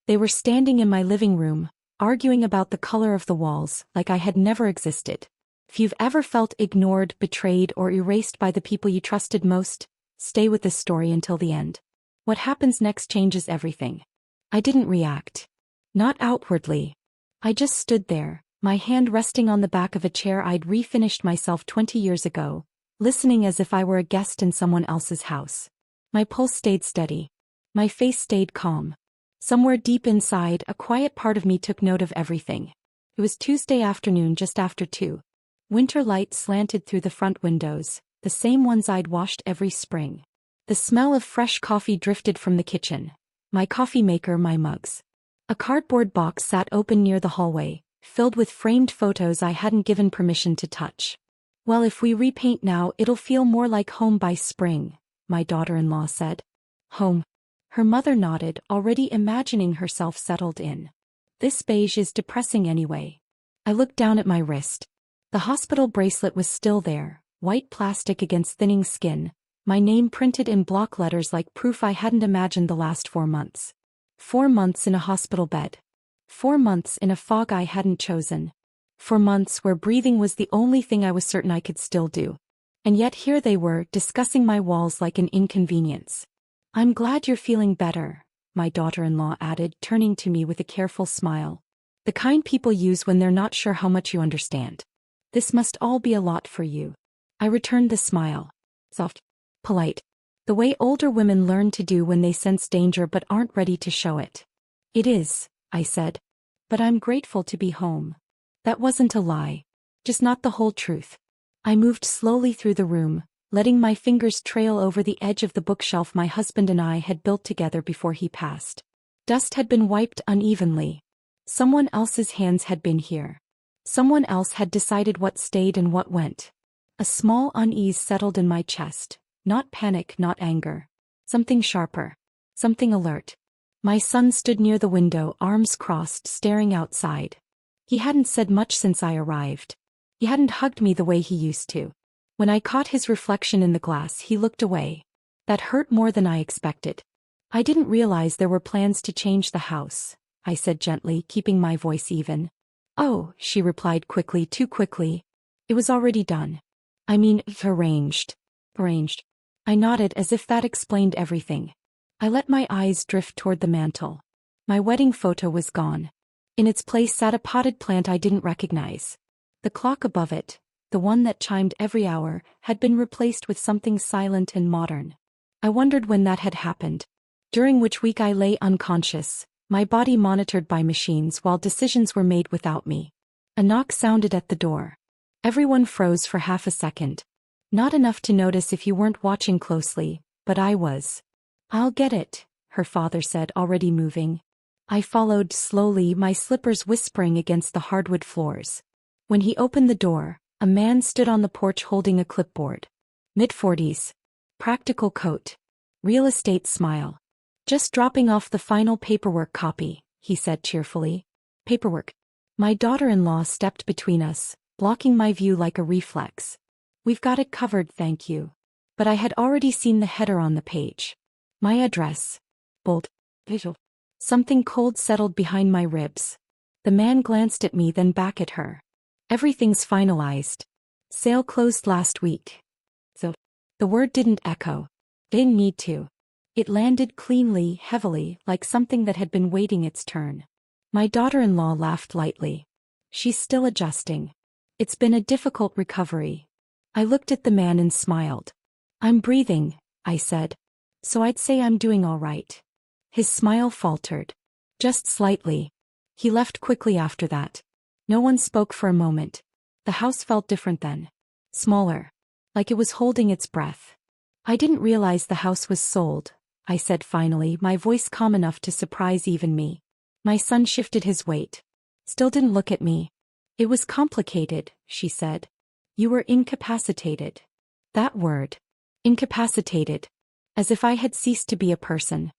They were standing in my living room, arguing about the color of the walls, like I had never existed. If you've ever felt ignored, betrayed, or erased by the people you trusted most, stay with this story until the end. What happens next changes everything. I didn't react. Not outwardly. I just stood there, my hand resting on the back of a chair I'd refinished myself 20 years ago, listening as if I were a guest in someone else's house. My pulse stayed steady. My face stayed calm. Somewhere deep inside, a quiet part of me took note of everything. It was Tuesday afternoon just after 2. Winter light slanted through the front windows, the same ones I'd washed every spring. The smell of fresh coffee drifted from the kitchen. My coffee maker, my mugs. A cardboard box sat open near the hallway, filled with framed photos I hadn't given permission to touch. Well, if we repaint now, it'll feel more like home by spring, my daughter-in-law said. Home. Her mother nodded, already imagining herself settled in. This beige is depressing anyway. I looked down at my wrist. The hospital bracelet was still there, white plastic against thinning skin, my name printed in block letters like proof I hadn't imagined the last 4 months. 4 months in a hospital bed. 4 months in a fog I hadn't chosen. 4 months where breathing was the only thing I was certain I could still do. And yet here they were, discussing my walls like an inconvenience. I'm glad you're feeling better, my daughter-in-law added, turning to me with a careful smile. The kind people use when they're not sure how much you understand. This must all be a lot for you. I returned the smile. Soft. Polite. The way older women learn to do when they sense danger but aren't ready to show it. It is, I said. But I'm grateful to be home. That wasn't a lie. Just not the whole truth. I moved slowly through the room, letting my fingers trail over the edge of the bookshelf my husband and I had built together before he passed. Dust had been wiped unevenly. Someone else's hands had been here. Someone else had decided what stayed and what went. A small unease settled in my chest, not panic, not anger. Something sharper. Something alert. My son stood near the window, arms crossed, staring outside. He hadn't said much since I arrived. He hadn't hugged me the way he used to. When I caught his reflection in the glass, he looked away. That hurt more than I expected. I didn't realize there were plans to change the house, I said gently, keeping my voice even. Oh, she replied quickly, too quickly. It was already done. I mean, arranged. Arranged. I nodded as if that explained everything. I let my eyes drift toward the mantel. My wedding photo was gone. In its place sat a potted plant I didn't recognize. The clock above it, the one that chimed every hour, had been replaced with something silent and modern. I wondered when that had happened. During which week I lay unconscious, my body monitored by machines while decisions were made without me. A knock sounded at the door. Everyone froze for half a second. Not enough to notice if you weren't watching closely, but I was. I'll get it, her father said, already moving. I followed slowly, my slippers whispering against the hardwood floors. When he opened the door, a man stood on the porch holding a clipboard. Mid-40s. Practical coat. Real estate smile. Just dropping off the final paperwork copy, he said cheerfully. Paperwork. My daughter-in-law stepped between us, blocking my view like a reflex. We've got it covered, thank you. But I had already seen the header on the page. My address. Bold. Visual. Something cold settled behind my ribs. The man glanced at me, then back at her. Everything's finalized. Sale closed last week. So, the word didn't echo. Didn't need to. It landed cleanly, heavily, like something that had been waiting its turn. My daughter-in-law laughed lightly. She's still adjusting. It's been a difficult recovery. I looked at the man and smiled. I'm breathing, I said. So I'd say I'm doing all right. His smile faltered. Just slightly. He left quickly after that. No one spoke for a moment. The house felt different then. Smaller. Like it was holding its breath. I didn't realize the house was sold, I said finally, my voice calm enough to surprise even me. My son shifted his weight. Still didn't look at me. It was complicated, she said. You were incapacitated. That word. Incapacitated. As if I had ceased to be a person.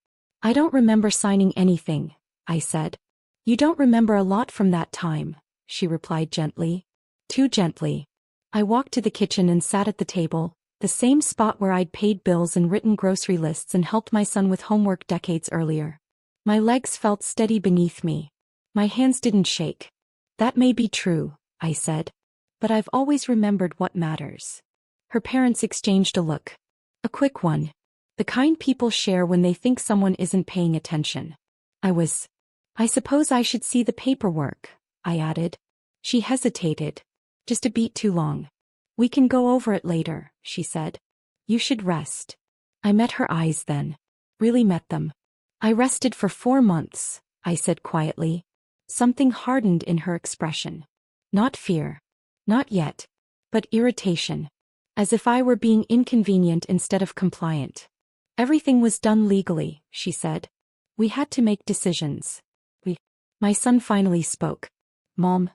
I don't remember signing anything, I said. You don't remember a lot from that time, she replied gently. Too gently. I walked to the kitchen and sat at the table, the same spot where I'd paid bills and written grocery lists and helped my son with homework decades earlier. My legs felt steady beneath me. My hands didn't shake. That may be true, I said. But I've always remembered what matters. Her parents exchanged a look. A quick one. The kind people share when they think someone isn't paying attention. I suppose I should see the paperwork, I added. She hesitated. Just a beat too long. We can go over it later, she said. You should rest. I met her eyes then. Really met them. I rested for 4 months, I said quietly. Something hardened in her expression. Not fear. Not yet. But irritation. As if I were being inconvenient instead of compliant. Everything was done legally, she said. We had to make decisions. My son finally spoke. Mom,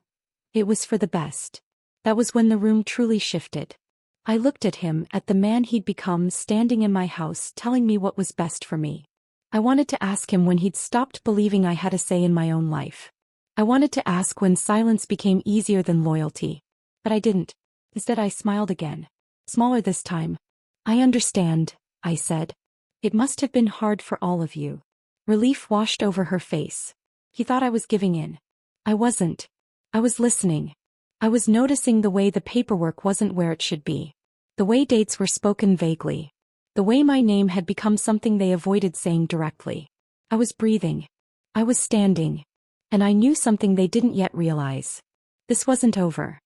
it was for the best. That was when the room truly shifted. I looked at him, at the man he'd become standing in my house telling me what was best for me. I wanted to ask him when he'd stopped believing I had a say in my own life. I wanted to ask when silence became easier than loyalty. But I didn't. Instead I smiled again. Smaller this time. I understand, I said. It must have been hard for all of you. Relief washed over her face. He thought I was giving in. I wasn't. I was listening. I was noticing the way the paperwork wasn't where it should be. The way dates were spoken vaguely. The way my name had become something they avoided saying directly. I was breathing. I was standing. And I knew something they didn't yet realize. This wasn't over.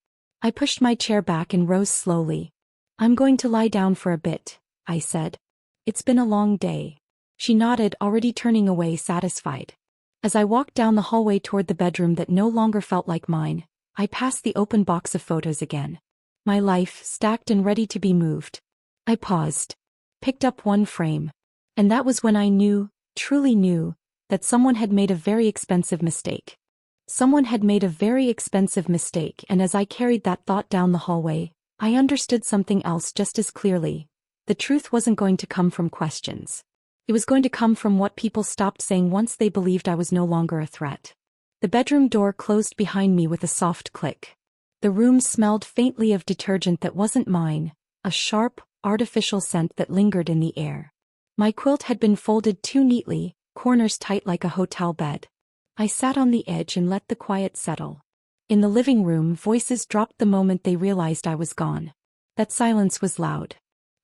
I pushed my chair back and rose slowly. I'm going to lie down for a bit, I said. It's been a long day. She nodded, already turning away, satisfied. As I walked down the hallway toward the bedroom that no longer felt like mine, I passed the open box of photos again. My life, stacked and ready to be moved. I paused. Picked up one frame. And that was when I knew, truly knew, that someone had made a very expensive mistake. Someone had made a very expensive mistake, and as I carried that thought down the hallway, I understood something else just as clearly. The truth wasn't going to come from questions. It was going to come from what people stopped saying once they believed I was no longer a threat. The bedroom door closed behind me with a soft click. The room smelled faintly of detergent that wasn't mine, a sharp, artificial scent that lingered in the air. My quilt had been folded too neatly, corners tight like a hotel bed. I sat on the edge and let the quiet settle. In the living room, voices dropped the moment they realized I was gone. That silence was loud.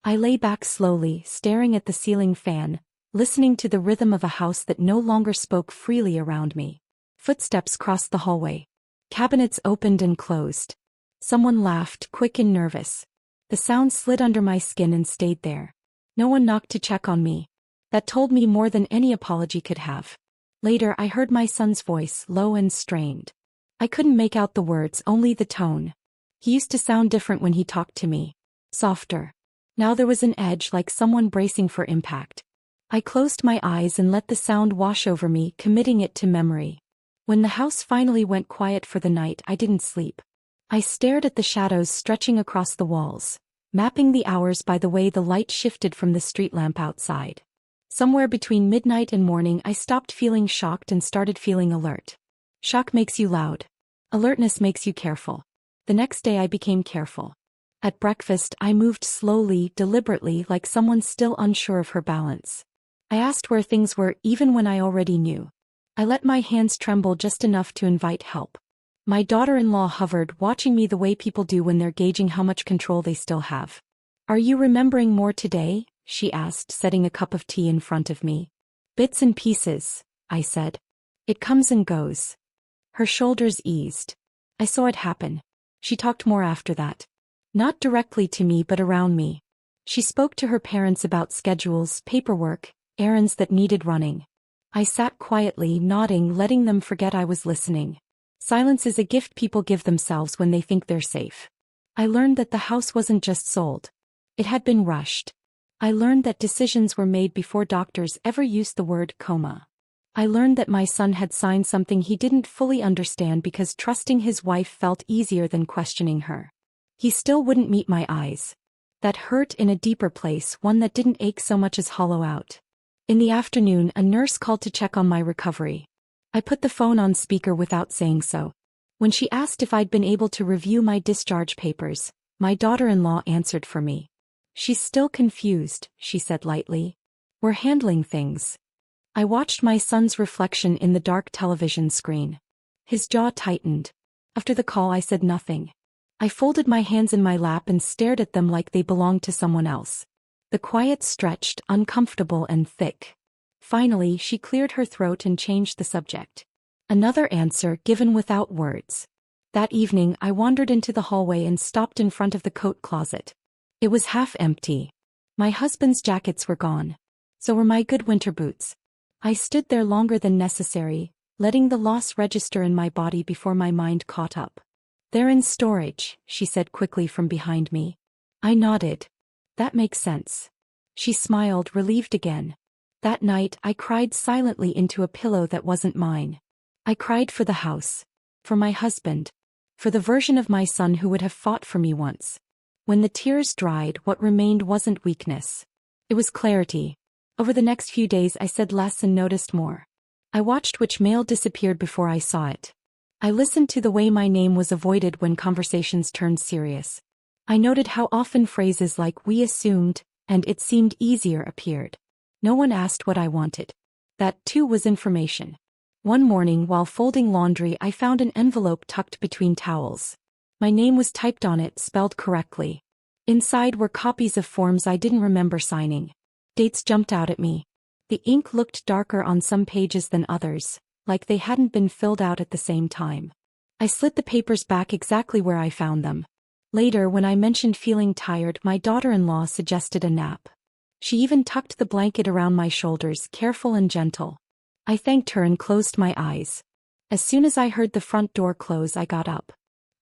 I lay back slowly, staring at the ceiling fan, listening to the rhythm of a house that no longer spoke freely around me. Footsteps crossed the hallway. Cabinets opened and closed. Someone laughed, quick and nervous. The sound slid under my skin and stayed there. No one knocked to check on me. That told me more than any apology could have. Later I heard my son's voice, low and strained. I couldn't make out the words, only the tone. He used to sound different when he talked to me. Softer. Now there was an edge, like someone bracing for impact. I closed my eyes and let the sound wash over me, committing it to memory. When the house finally went quiet for the night, I didn't sleep. I stared at the shadows stretching across the walls, mapping the hours by the way the light shifted from the street lamp outside. Somewhere between midnight and morning, I stopped feeling shocked and started feeling alert. Shock makes you loud. Alertness makes you careful. The next day I became careful. At breakfast, I moved slowly, deliberately, like someone still unsure of her balance. I asked where things were, even when I already knew. I let my hands tremble just enough to invite help. My daughter-in-law hovered, watching me the way people do when they're gauging how much control they still have. Are you remembering more today? She asked, setting a cup of tea in front of me. Bits and pieces, I said. It comes and goes. Her shoulders eased. I saw it happen. She talked more after that. Not directly to me but around me. She spoke to her parents about schedules, paperwork, errands that needed running. I sat quietly, nodding, letting them forget I was listening. Silence is a gift people give themselves when they think they're safe. I learned that the house wasn't just sold. It had been rushed. I learned that decisions were made before doctors ever used the word coma. I learned that my son had signed something he didn't fully understand because trusting his wife felt easier than questioning her. He still wouldn't meet my eyes. That hurt in a deeper place, one that didn't ache so much as hollow out. In the afternoon, a nurse called to check on my recovery. I put the phone on speaker without saying so. When she asked if I'd been able to review my discharge papers, my daughter-in-law answered for me. She's still confused, she said lightly. We're handling things. I watched my son's reflection in the dark television screen. His jaw tightened. After the call, I said nothing. I folded my hands in my lap and stared at them like they belonged to someone else. The quiet stretched, uncomfortable and thick. Finally, she cleared her throat and changed the subject. Another answer given without words. That evening, I wandered into the hallway and stopped in front of the coat closet. It was half empty. My husband's jackets were gone. So were my good winter boots. I stood there longer than necessary, letting the loss register in my body before my mind caught up. "They're in storage," she said quickly from behind me. I nodded. "That makes sense." She smiled, relieved again. That night, I cried silently into a pillow that wasn't mine. I cried for the house. For my husband. For the version of my son who would have fought for me once. When the tears dried, what remained wasn't weakness. It was clarity. Over the next few days I said less and noticed more. I watched which mail disappeared before I saw it. I listened to the way my name was avoided when conversations turned serious. I noted how often phrases like "we assumed" and "it seemed easier" appeared. No one asked what I wanted. That, too, was information. One morning while folding laundry I found an envelope tucked between towels. My name was typed on it, spelled correctly. Inside were copies of forms I didn't remember signing. Dates jumped out at me. The ink looked darker on some pages than others, like they hadn't been filled out at the same time. I slid the papers back exactly where I found them. Later, when I mentioned feeling tired, my daughter-in-law suggested a nap. She even tucked the blanket around my shoulders, careful and gentle. I thanked her and closed my eyes. As soon as I heard the front door close, I got up.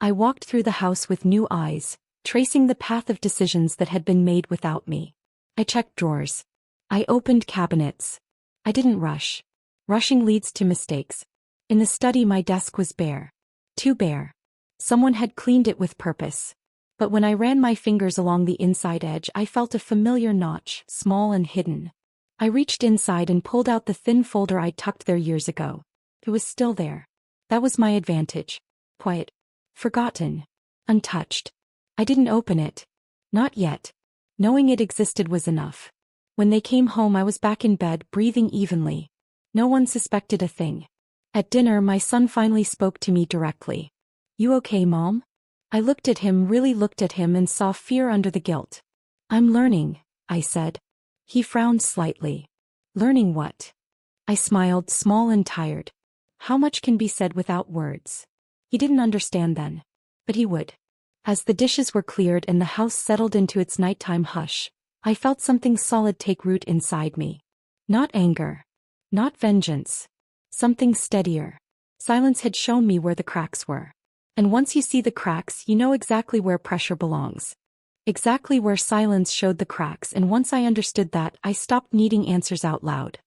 I walked through the house with new eyes, tracing the path of decisions that had been made without me. I checked drawers. I opened cabinets. I didn't rush. Rushing leads to mistakes. In the study, my desk was bare. Too bare. Someone had cleaned it with purpose. But when I ran my fingers along the inside edge, I felt a familiar notch, small and hidden. I reached inside and pulled out the thin folder I'd tucked there years ago. It was still there. That was my advantage. Quiet. Forgotten. Untouched. I didn't open it. Not yet. Knowing it existed was enough. When they came home, I was back in bed, breathing evenly. No one suspected a thing. At dinner, my son finally spoke to me directly. "You okay, Mom?" I looked at him, really looked at him, and saw fear under the guilt. "I'm learning," I said. He frowned slightly. "Learning what?" I smiled, small and tired. How much can be said without words? He didn't understand then. But he would. As the dishes were cleared and the house settled into its nighttime hush, I felt something solid take root inside me. Not anger. Not vengeance. Something steadier. Silence had shown me where the cracks were. And once you see the cracks, you know exactly where pressure belongs. Exactly where silence showed the cracks, and once I understood that, I stopped needing answers out loud.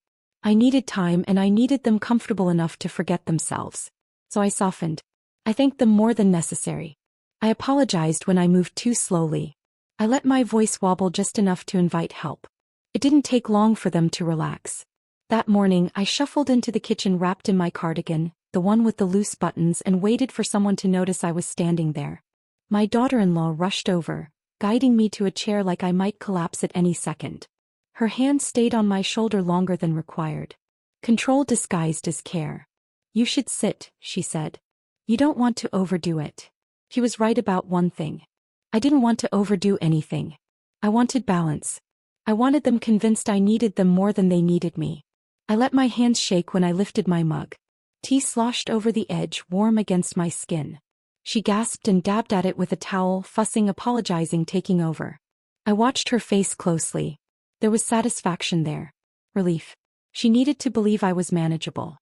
I needed time, and I needed them comfortable enough to forget themselves. So I softened. I thanked them more than necessary. I apologized when I moved too slowly. I let my voice wobble just enough to invite help. It didn't take long for them to relax. That morning, I shuffled into the kitchen wrapped in my cardigan, the one with the loose buttons, and waited for someone to notice I was standing there. My daughter-in-law rushed over, guiding me to a chair like I might collapse at any second. Her hand stayed on my shoulder longer than required. Control disguised as care. "You should sit," she said. "You don't want to overdo it." She was right about one thing. I didn't want to overdo anything. I wanted balance. I wanted them convinced I needed them more than they needed me. I let my hands shake when I lifted my mug. Tea sloshed over the edge, warm against my skin. She gasped and dabbed at it with a towel, fussing, apologizing, taking over. I watched her face closely. There was satisfaction there. Relief. She needed to believe I was manageable.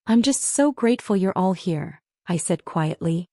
"I'm just so grateful you're all here," I said quietly.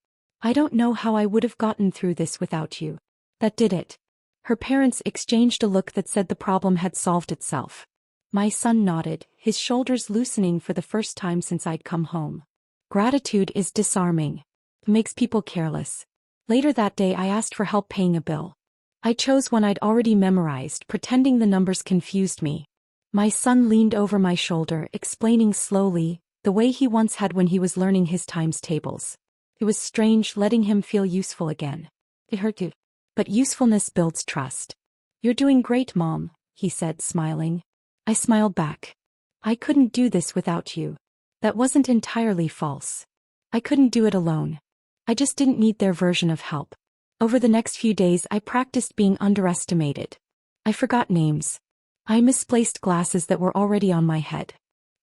"I don't know how I would have gotten through this without you." That did it. Her parents exchanged a look that said the problem had solved itself. My son nodded, his shoulders loosening for the first time since I'd come home. Gratitude is disarming. It makes people careless. Later that day, I asked for help paying a bill. I chose one I'd already memorized, pretending the numbers confused me. My son leaned over my shoulder, explaining slowly, the way he once had when he was learning his times tables. It was strange letting him feel useful again. It hurt too. But usefulness builds trust. "You're doing great, Mom," he said, smiling. I smiled back. I couldn't do this without you. That wasn't entirely false. I couldn't do it alone. I just didn't need their version of help. Over the next few days I practiced being underestimated. I forgot names. I misplaced glasses that were already on my head.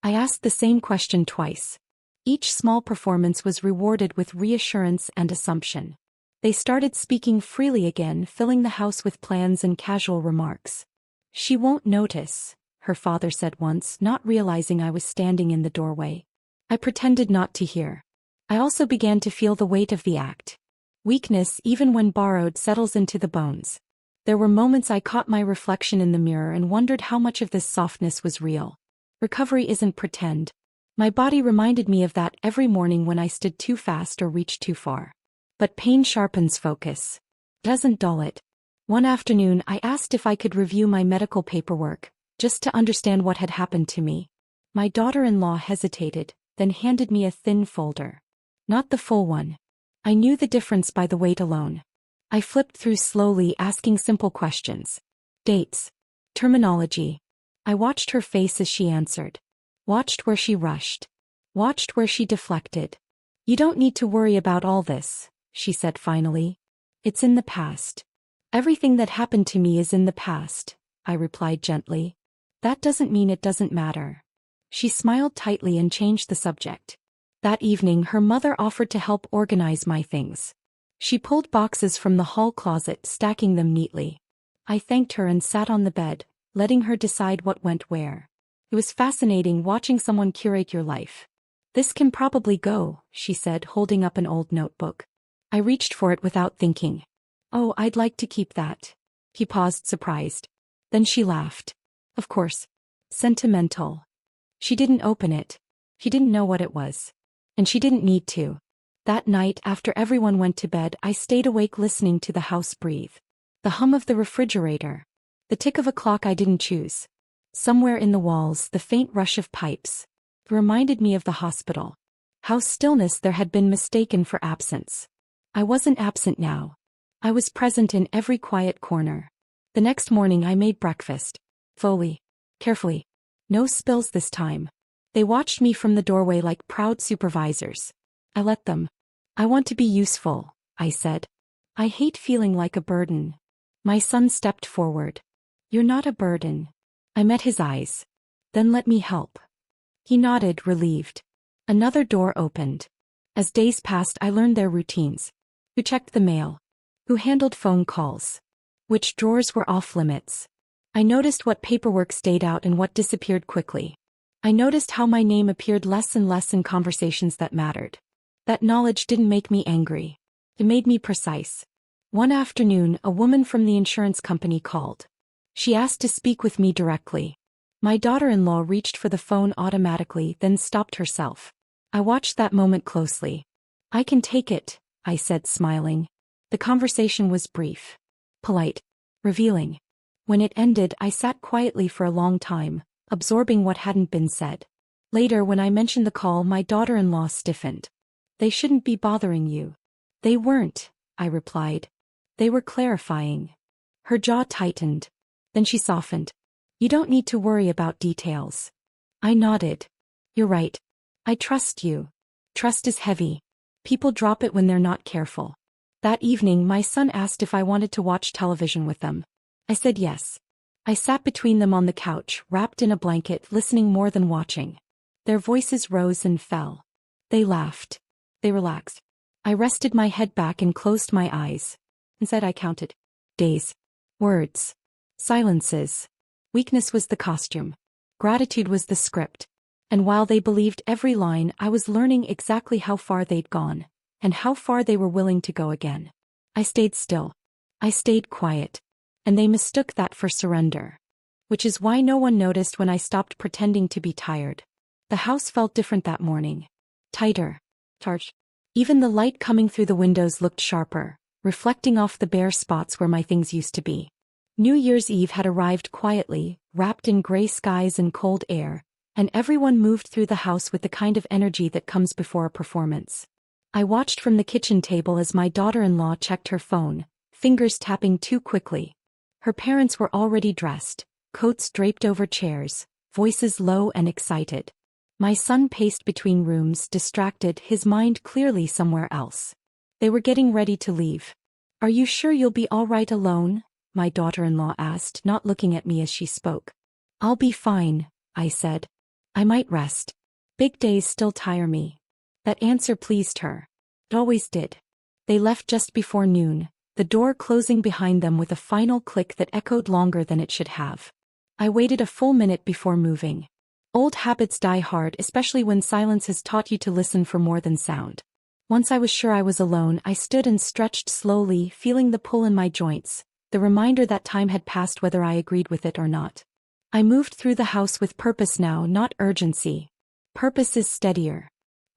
I asked the same question twice. Each small performance was rewarded with reassurance and assumption. They started speaking freely again, filling the house with plans and casual remarks. "She won't notice," her father said once, not realizing I was standing in the doorway. I pretended not to hear. I also began to feel the weight of the act. Weakness, even when borrowed, settles into the bones. There were moments I caught my reflection in the mirror and wondered how much of this softness was real. Recovery isn't pretend. My body reminded me of that every morning when I stood too fast or reached too far. But pain sharpens focus. It doesn't dull it. One afternoon I asked if I could review my medical paperwork, just to understand what had happened to me. My daughter-in-law hesitated, then handed me a thin folder. Not the full one. I knew the difference by the weight alone. I flipped through slowly, asking simple questions. Dates. Terminology. I watched her face as she answered. Watched where she rushed. Watched where she deflected. "You don't need to worry about all this," she said finally. "It's in the past." "Everything that happened to me is in the past," I replied gently. "That doesn't mean it doesn't matter." She smiled tightly and changed the subject. That evening her mother offered to help organize my things. She pulled boxes from the hall closet, stacking them neatly. I thanked her and sat on the bed, letting her decide what went where. It was fascinating watching someone curate your life. "This can probably go," she said, holding up an old notebook. I reached for it without thinking. "Oh, I'd like to keep that." He paused, surprised. Then she laughed. "Of course. Sentimental." She didn't open it. She didn't know what it was. And she didn't need to. That night, after everyone went to bed, I stayed awake listening to the house breathe. The hum of the refrigerator. The tick of a clock I didn't choose. Somewhere in the walls, the faint rush of pipes. It reminded me of the hospital. How stillness there had been mistaken for absence. I wasn't absent now. I was present in every quiet corner. The next morning I made breakfast. Slowly. Carefully. No spills this time. They watched me from the doorway like proud supervisors. I let them. "I want to be useful," I said. "I hate feeling like a burden." My son stepped forward. "You're not a burden." I met his eyes. "Then let me help." He nodded, relieved. Another door opened. As days passed, I learned their routines. Who checked the mail? Who handled phone calls? Which drawers were off limits? I noticed what paperwork stayed out and what disappeared quickly. I noticed how my name appeared less and less in conversations that mattered. That knowledge didn't make me angry. It made me precise. One afternoon, a woman from the insurance company called. She asked to speak with me directly. My daughter-in-law reached for the phone automatically, then stopped herself. I watched that moment closely. "I can take it," I said, smiling. The conversation was brief. Polite. Revealing. When it ended, I sat quietly for a long time, absorbing what hadn't been said. Later, when I mentioned the call, my daughter-in-law stiffened. "They shouldn't be bothering you." "They weren't," I replied. "They were clarifying." Her jaw tightened. Then she softened. "You don't need to worry about details." I nodded. "You're right. I trust you." Trust is heavy. People drop it when they're not careful. That evening, my son asked if I wanted to watch television with them. I said yes. I sat between them on the couch, wrapped in a blanket, listening more than watching. Their voices rose and fell. They laughed. They relaxed. I rested my head back and closed my eyes. Instead, I counted days, words, silences. Weakness was the costume. Gratitude was the script. And while they believed every line, I was learning exactly how far they'd gone, and how far they were willing to go again. I stayed still. I stayed quiet. And they mistook that for surrender. Which is why no one noticed when I stopped pretending to be tired. The house felt different that morning. Tighter. Charged. Even the light coming through the windows looked sharper, reflecting off the bare spots where my things used to be. New Year's Eve had arrived quietly, wrapped in gray skies and cold air, and everyone moved through the house with the kind of energy that comes before a performance. I watched from the kitchen table as my daughter-in-law checked her phone, fingers tapping too quickly. Her parents were already dressed, coats draped over chairs, voices low and excited. My son paced between rooms, distracted, his mind clearly somewhere else. They were getting ready to leave. "Are you sure you'll be all right alone?" my daughter-in-law asked, not looking at me as she spoke. "I'll be fine," I said. "I might rest. Big days still tire me." That answer pleased her. It always did. They left just before noon, the door closing behind them with a final click that echoed longer than it should have. I waited a full minute before moving. Old habits die hard, especially when silence has taught you to listen for more than sound. Once I was sure I was alone, I stood and stretched slowly, feeling the pull in my joints, the reminder that time had passed whether I agreed with it or not. I moved through the house with purpose now, not urgency. Purpose is steadier.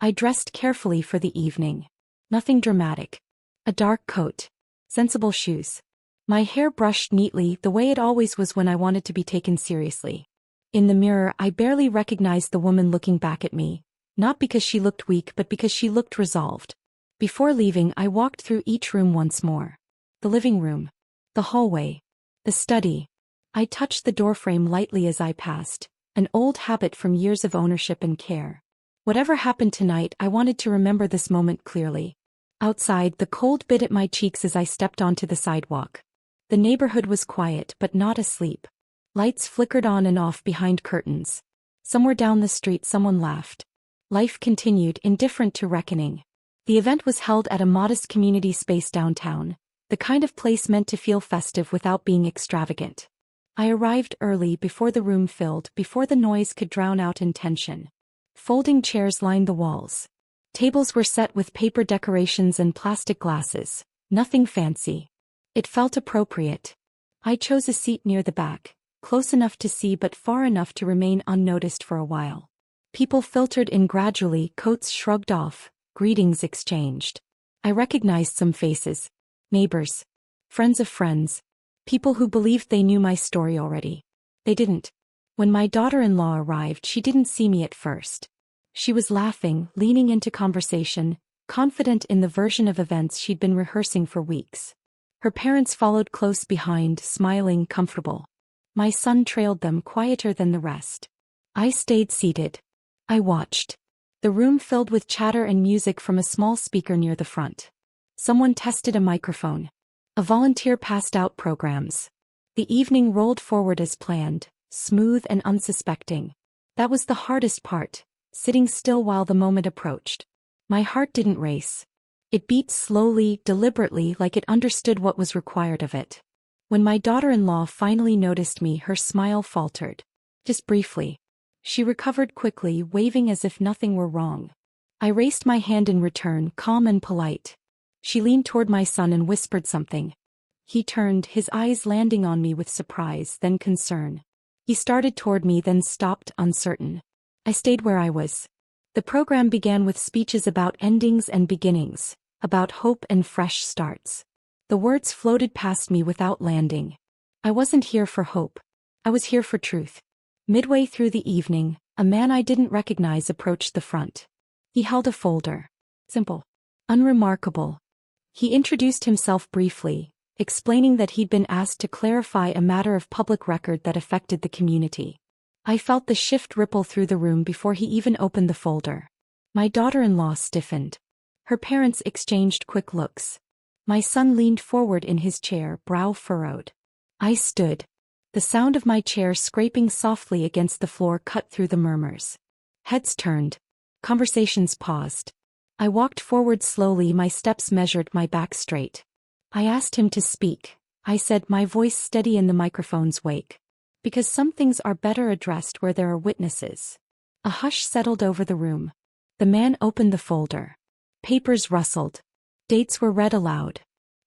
I dressed carefully for the evening. Nothing dramatic. A dark coat. Sensible shoes. My hair brushed neatly, the way it always was when I wanted to be taken seriously. In the mirror, I barely recognized the woman looking back at me, not because she looked weak but because she looked resolved. Before leaving, I walked through each room once more. The living room. The hallway. The study. I touched the doorframe lightly as I passed, an old habit from years of ownership and care. Whatever happened tonight, I wanted to remember this moment clearly. Outside, the cold bit at my cheeks as I stepped onto the sidewalk. The neighborhood was quiet but not asleep. Lights flickered on and off behind curtains. Somewhere down the street someone laughed. Life continued, indifferent to reckoning. The event was held at a modest community space downtown, the kind of place meant to feel festive without being extravagant. I arrived early, before the room filled, before the noise could drown out intention. Folding chairs lined the walls. Tables were set with paper decorations and plastic glasses, nothing fancy. It felt appropriate. I chose a seat near the back, close enough to see but far enough to remain unnoticed for a while. People filtered in gradually, coats shrugged off, greetings exchanged. I recognized some faces. Neighbors. Friends of friends. People who believed they knew my story already. They didn't. When my daughter-in-law arrived, she didn't see me at first. She was laughing, leaning into conversation, confident in the version of events she'd been rehearsing for weeks. Her parents followed close behind, smiling, comfortable. My son trailed them, quieter than the rest. I stayed seated. I watched. The room filled with chatter and music from a small speaker near the front. Someone tested a microphone. A volunteer passed out programs. The evening rolled forward as planned, smooth and unsuspecting. That was the hardest part, sitting still while the moment approached. My heart didn't race. It beat slowly, deliberately, like it understood what was required of it. When my daughter-in-law finally noticed me, her smile faltered. Just briefly. She recovered quickly, waving as if nothing were wrong. I raised my hand in return, calm and polite. She leaned toward my son and whispered something. He turned, his eyes landing on me with surprise, then concern. He started toward me, then stopped, uncertain. I stayed where I was. The program began with speeches about endings and beginnings, about hope and fresh starts. The words floated past me without landing. I wasn't here for hope. I was here for truth. Midway through the evening, a man I didn't recognize approached the front. He held a folder. Simple. Unremarkable. He introduced himself briefly, explaining that he'd been asked to clarify a matter of public record that affected the community. I felt the shift ripple through the room before he even opened the folder. My daughter-in-law stiffened. Her parents exchanged quick looks. My son leaned forward in his chair, brow furrowed. I stood. The sound of my chair scraping softly against the floor cut through the murmurs. Heads turned. Conversations paused. I walked forward slowly, my steps measured, my back straight. I asked him to speak. I said, my voice steady in the microphone's wake. Because some things are better addressed where there are witnesses. A hush settled over the room. The man opened the folder. Papers rustled. Dates were read aloud.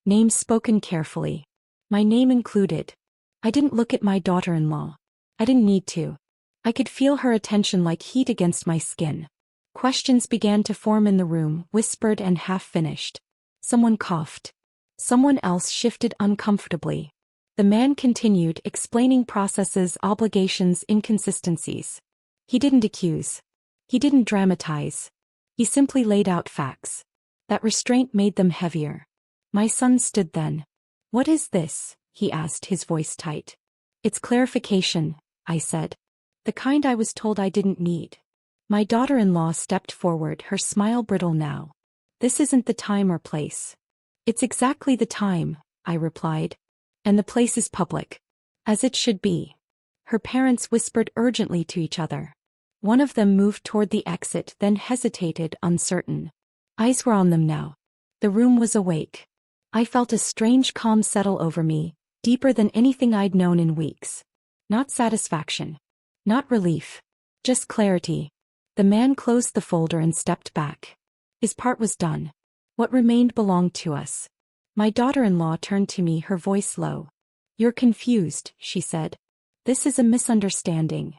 Names spoken carefully. My name included. I didn't look at my daughter-in-law. I didn't need to. I could feel her attention like heat against my skin. Questions began to form in the room, whispered and half-finished. Someone coughed. Someone else shifted uncomfortably. The man continued, explaining processes, obligations, inconsistencies. He didn't accuse. He didn't dramatize. He simply laid out facts. That restraint made them heavier. My son stood then. What is this? He asked, his voice tight. It's clarification, I said. The kind I was told I didn't need. My daughter-in-law stepped forward, her smile brittle now. This isn't the time or place. It's exactly the time, I replied. And the place is public. As it should be. Her parents whispered urgently to each other. One of them moved toward the exit, then hesitated, uncertain. Eyes were on them now. The room was awake. I felt a strange calm settle over me, deeper than anything I'd known in weeks. Not satisfaction. Not relief. Just clarity. The man closed the folder and stepped back. His part was done. What remained belonged to us. My daughter-in-law turned to me, her voice low. You're confused, she said. This is a misunderstanding.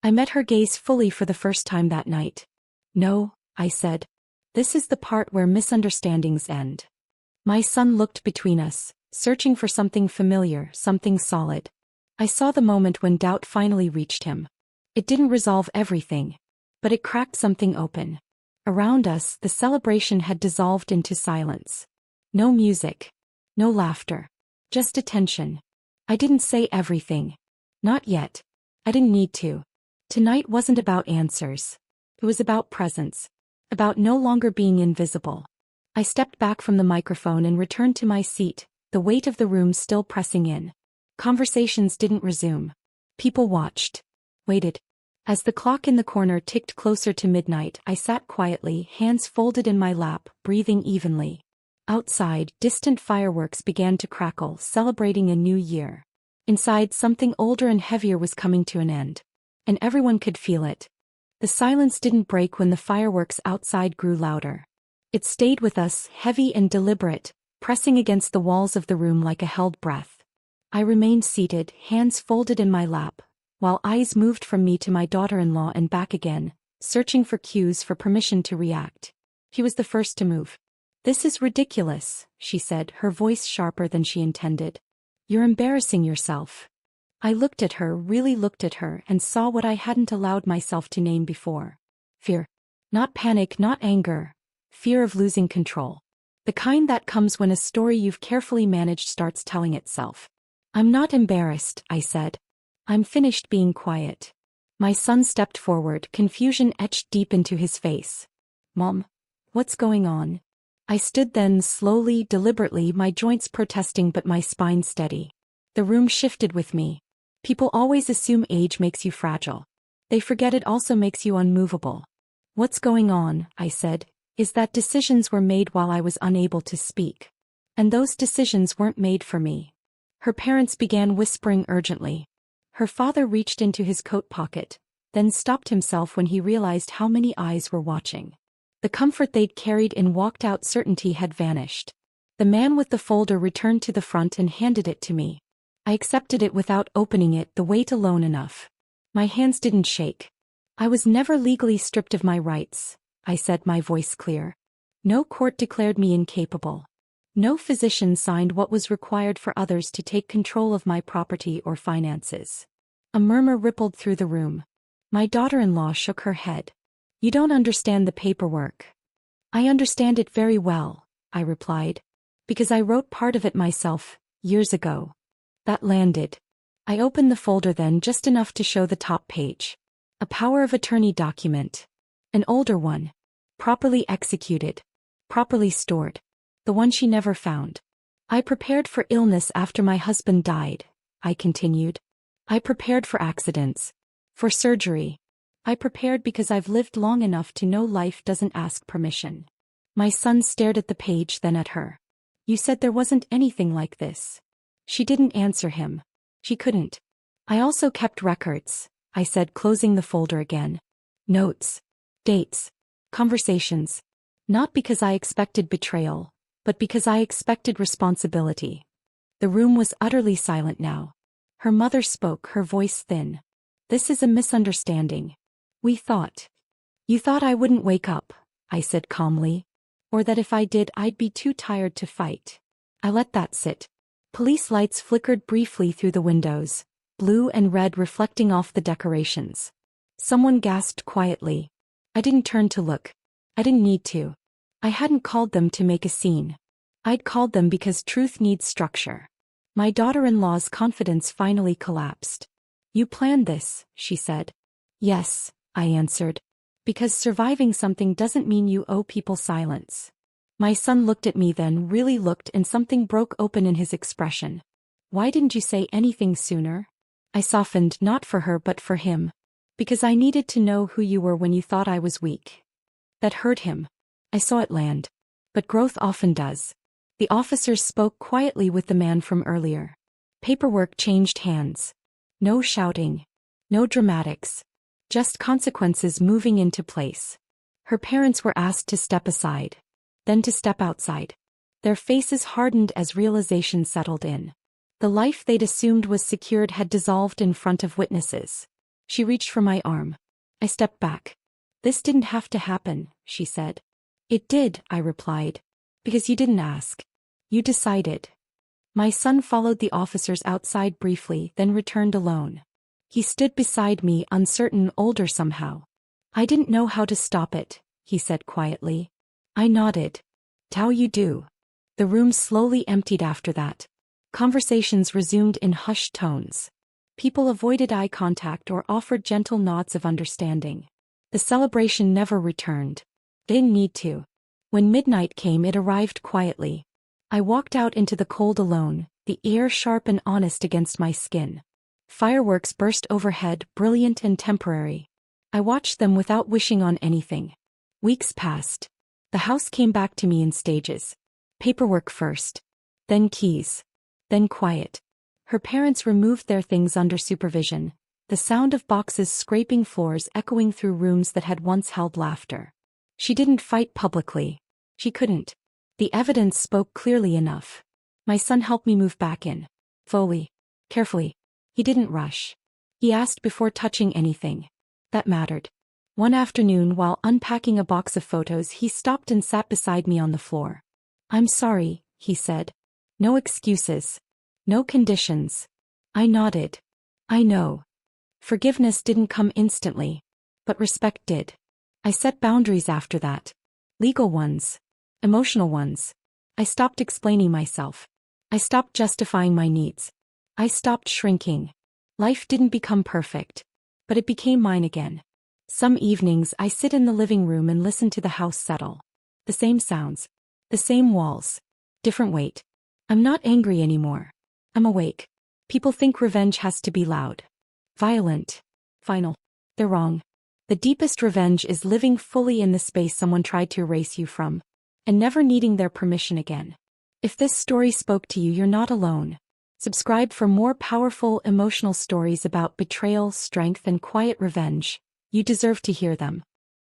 I met her gaze fully for the first time that night. No, I said. This is the part where misunderstandings end. My son looked between us, searching for something familiar, something solid. I saw the moment when doubt finally reached him. It didn't resolve everything, but it cracked something open. Around us, the celebration had dissolved into silence. No music. No laughter. Just attention. I didn't say everything. Not yet. I didn't need to. Tonight wasn't about answers. It was about presence. About no longer being invisible. I stepped back from the microphone and returned to my seat, the weight of the room still pressing in. Conversations didn't resume. People watched. Waited. As the clock in the corner ticked closer to midnight, I sat quietly, hands folded in my lap, breathing evenly. Outside, distant fireworks began to crackle, celebrating a new year. Inside, something older and heavier was coming to an end. And everyone could feel it. The silence didn't break when the fireworks outside grew louder. It stayed with us, heavy and deliberate, pressing against the walls of the room like a held breath. I remained seated, hands folded in my lap, while eyes moved from me to my daughter-in-law and back again, searching for cues, for permission to react. He was the first to move. This is ridiculous, she said, her voice sharper than she intended. You're embarrassing yourself. I looked at her, really looked at her, and saw what I hadn't allowed myself to name before. Fear. Not panic, not anger. Fear of losing control. The kind that comes when a story you've carefully managed starts telling itself. I'm not embarrassed, I said. I'm finished being quiet. My son stepped forward, confusion etched deep into his face. Mom, what's going on? I stood then, slowly, deliberately, my joints protesting but my spine steady. The room shifted with me. People always assume age makes you fragile. They forget it also makes you unmovable. What's going on, I said, is that decisions were made while I was unable to speak. And those decisions weren't made for me. Her parents began whispering urgently. Her father reached into his coat pocket, then stopped himself when he realized how many eyes were watching. The comfort they'd carried in walked out certainty had vanished. The man with the folder returned to the front and handed it to me. I accepted it without opening it, the weight alone enough. My hands didn't shake. I was never legally stripped of my rights, I said, my voice clear. No court declared me incapable. No physician signed what was required for others to take control of my property or finances. A murmur rippled through the room. My daughter-in-law shook her head. You don't understand the paperwork. I understand it very well, I replied. Because I wrote part of it myself, years ago. That landed. I opened the folder then, just enough to show the top page. A power of attorney document. An older one. Properly executed. Properly stored. The one she never found. I prepared for illness after my husband died, I continued. I prepared for accidents. For surgery. I prepared because I've lived long enough to know life doesn't ask permission. My son stared at the page, then at her. You said there wasn't anything like this. She didn't answer him. She couldn't. I also kept records, I said, closing the folder again. Notes. Dates. Conversations. Not because I expected betrayal, but because I expected responsibility. The room was utterly silent now. Her mother spoke, her voice thin. This is a misunderstanding. We thought. You thought I wouldn't wake up, I said calmly. Or that if I did I'd be too tired to fight. I let that sit. Police lights flickered briefly through the windows, blue and red reflecting off the decorations. Someone gasped quietly. I didn't turn to look. I didn't need to. I hadn't called them to make a scene. I'd called them because truth needs structure. My daughter-in-law's confidence finally collapsed. You planned this, she said. Yes, I answered. Because surviving something doesn't mean you owe people silence. My son looked at me, then really looked, and something broke open in his expression. Why didn't you say anything sooner? I softened, not for her but for him. Because I needed to know who you were when you thought I was weak. That hurt him. I saw it land. But growth often does. The officers spoke quietly with the man from earlier. Paperwork changed hands. No shouting. No dramatics. Just consequences moving into place. Her parents were asked to step aside. Then to step outside. Their faces hardened as realization settled in. The life they'd assumed was secured had dissolved in front of witnesses. She reached for my arm. I stepped back. This didn't have to happen, she said. It did, I replied. Because you didn't ask. You decided. My son followed the officers outside briefly, then returned alone. He stood beside me, uncertain, older somehow. I didn't know how to stop it, he said quietly. I nodded. How you do. The room slowly emptied after that. Conversations resumed in hushed tones. People avoided eye contact or offered gentle nods of understanding. The celebration never returned. Didn't need to. When midnight came, it arrived quietly. I walked out into the cold alone, the air sharp and honest against my skin. Fireworks burst overhead, brilliant and temporary. I watched them without wishing on anything. Weeks passed. The house came back to me in stages. Paperwork first. Then keys. Then quiet. Her parents removed their things under supervision, the sound of boxes scraping floors echoing through rooms that had once held laughter. She didn't fight publicly. She couldn't. The evidence spoke clearly enough. My son helped me move back in. Slowly. Carefully. He didn't rush. He asked before touching anything. That mattered. One afternoon, while unpacking a box of photos, he stopped and sat beside me on the floor. I'm sorry, he said. No excuses. No conditions. I nodded. I know. Forgiveness didn't come instantly. But respect did. I set boundaries after that. Legal ones. Emotional ones. I stopped explaining myself. I stopped justifying my needs. I stopped shrinking. Life didn't become perfect. But it became mine again. Some evenings I sit in the living room and listen to the house settle. The same sounds. The same walls. Different weight. I'm not angry anymore. I'm awake. People think revenge has to be loud. Violent. Final. They're wrong. The deepest revenge is living fully in the space someone tried to erase you from. And never needing their permission again. If this story spoke to you, you're not alone. Subscribe for more powerful emotional stories about betrayal, strength, and quiet revenge. You deserve to hear them.